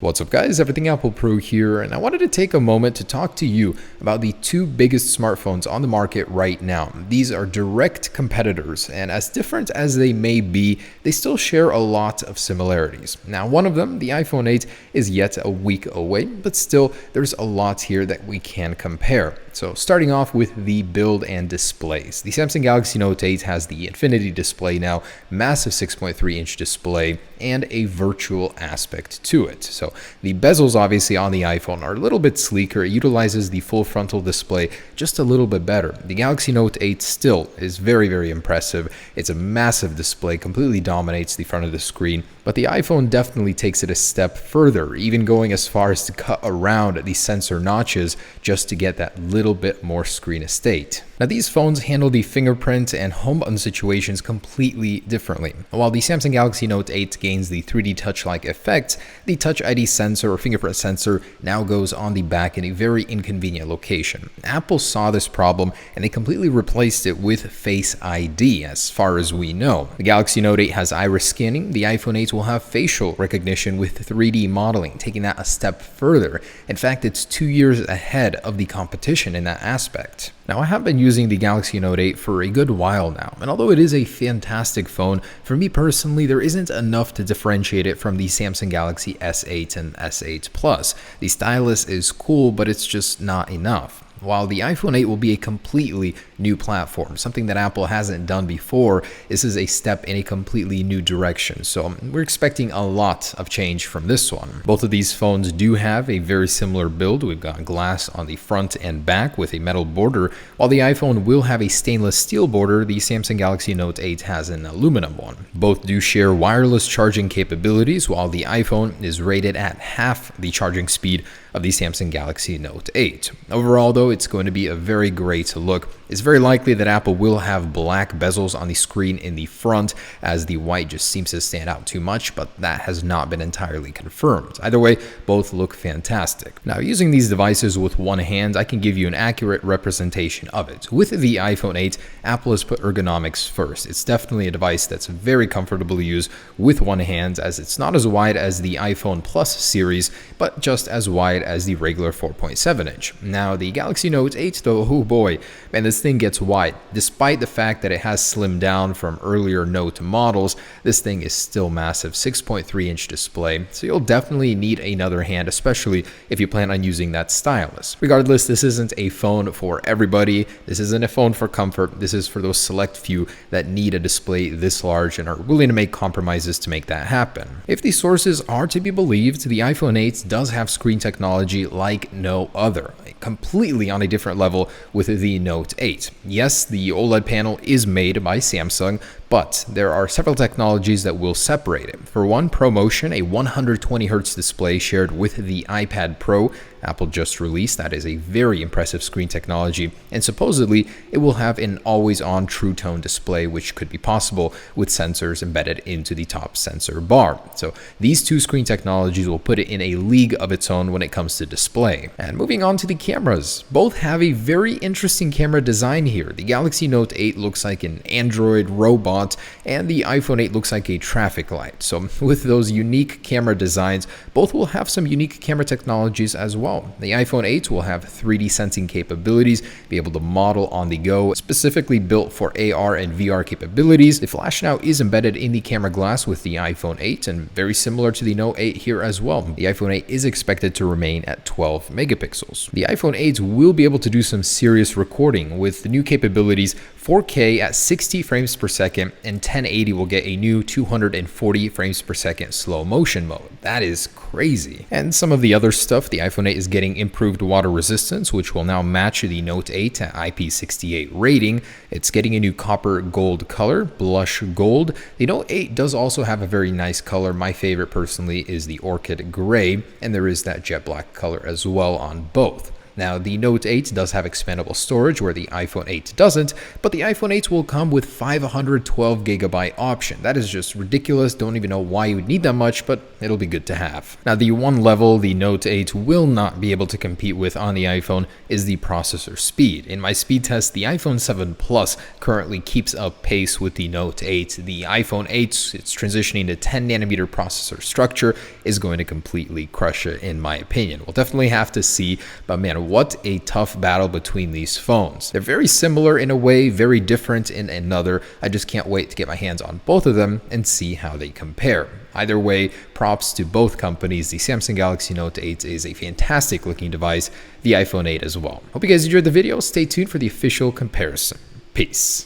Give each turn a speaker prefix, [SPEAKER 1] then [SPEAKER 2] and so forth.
[SPEAKER 1] What's up guys, Everything Apple Pro here, and I wanted to take a moment to talk to you about the two biggest smartphones on the market right now. These are direct competitors, and as different as they may be, they still share a lot of similarities. Now, one of them, the iPhone 8, is yet a week away, but still there's a lot here that we can compare. So starting off with the build and displays. The Samsung Galaxy Note 8 has the Infinity display now, massive 6.3-inch display, and a virtual aspect to it. So the bezels obviously on the iPhone are a little bit sleeker. It utilizes the full frontal display just a little bit better. The Galaxy Note 8 still is very, very impressive. It's a massive display, completely dominates the front of the screen, but the iPhone definitely takes it a step further, even going as far as to cut around the sensor notches just to get that little bit more screen estate. Now, these phones handle the fingerprint and home button situations completely differently. While the Samsung Galaxy Note 8 gains the 3D touch-like effect, the Touch ID sensor or fingerprint sensor now goes on the back in a very inconvenient location. Apple saw this problem and they completely replaced it with Face ID, as far as we know. The Galaxy Note 8 has iris scanning. The iPhone 8 will have facial recognition with 3D modeling, taking that a step further. In fact, it's 2 years ahead of the competition in that aspect. Now, I have been using the Galaxy Note 8 for a good while now, and although it is a fantastic phone, for me personally, there isn't enough to differentiate it from the Samsung Galaxy S8 and S8 Plus. The stylus is cool, but it's just not enough. While the iPhone 8 will be a completely new platform, something that Apple hasn't done before, this is a step in a completely new direction. So we're expecting a lot of change from this one. Both of these phones do have a very similar build. We've got glass on the front and back with a metal border. While the iPhone will have a stainless steel border, the Samsung Galaxy Note 8 has an aluminum one. Both do share wireless charging capabilities, while the iPhone is rated at half the charging speed of the Samsung Galaxy Note 8. Overall, though, it's going to be a very great look. It's very likely that Apple will have black bezels on the screen in the front, as the white just seems to stand out too much, but that has not been entirely confirmed. Either way, both look fantastic. Now, using these devices with one hand, I can give you an accurate representation of it. With the iPhone 8, Apple has put ergonomics first. It's definitely a device that's very comfortable to use with one hand, as it's not as wide as the iPhone Plus series, but just as wide as the regular 4.7-inch. Now, the Galaxy Note 8, though, oh boy, man, this thing gets wide. Despite the fact that it has slimmed down from earlier Note models, this thing is still massive, 6.3-inch display, so you'll definitely need another hand, especially if you plan on using that stylus. Regardless, this isn't a phone for everybody. This isn't a phone for comfort. This is for those select few that need a display this large and are willing to make compromises to make that happen. If the sources are to be believed, the iPhone 8 does have screen technology like no other, completely on a different level with the Note 8. Yes, the OLED panel is made by Samsung, but there are several technologies that will separate it. For one, ProMotion, a 120Hz display shared with the iPad Pro, Apple just released. That is a very impressive screen technology, and supposedly it will have an always-on True Tone display, which could be possible with sensors embedded into the top sensor bar. So these two screen technologies will put it in a league of its own when it comes to display. And moving on to the cameras, both have a very interesting camera design here. The Galaxy Note 8 looks like an Android robot, and the iPhone 8 looks like a traffic light. So with those unique camera designs, both will have some unique camera technologies as well. The iPhone 8 will have 3D sensing capabilities, be able to model on the go, specifically built for AR and VR capabilities. The flash now is embedded in the camera glass with the iPhone 8, and very similar to the Note 8 here as well. The iPhone 8 is expected to remain at 12 megapixels. The iPhone 8 will be able to do some serious recording with the new capabilities. 4K at 60 frames per second, and 1080 will get a new 240 frames per second slow motion mode. That is crazy. And some of the other stuff, the iPhone 8 is getting improved water resistance, which will now match the Note 8 at IP68 rating. It's getting a new copper gold color, blush gold. The Note 8 does also have a very nice color. My favorite personally is the orchid gray, and there is that jet black color as well on both. Now, the Note 8 does have expandable storage where the iPhone 8 doesn't, but the iPhone 8 will come with 512GB option. That is just ridiculous. Don't even know why you would need that much, but it'll be good to have. Now, the one level the Note 8 will not be able to compete with on the iPhone is the processor speed. In my speed test, the iPhone 7 Plus currently keeps up pace with the Note 8. The iPhone 8, it's transitioning to 10 nanometer processor structure, is going to completely crush it in my opinion. We'll definitely have to see, but man, what a tough battle between these phones. They're very similar in a way, very different in another. I just can't wait to get my hands on both of them and see how they compare. Either way, props to both companies. The Samsung Galaxy Note 8 is a fantastic looking device, the iPhone 8 as well. Hope you guys enjoyed the video. Stay tuned for the official comparison. Peace.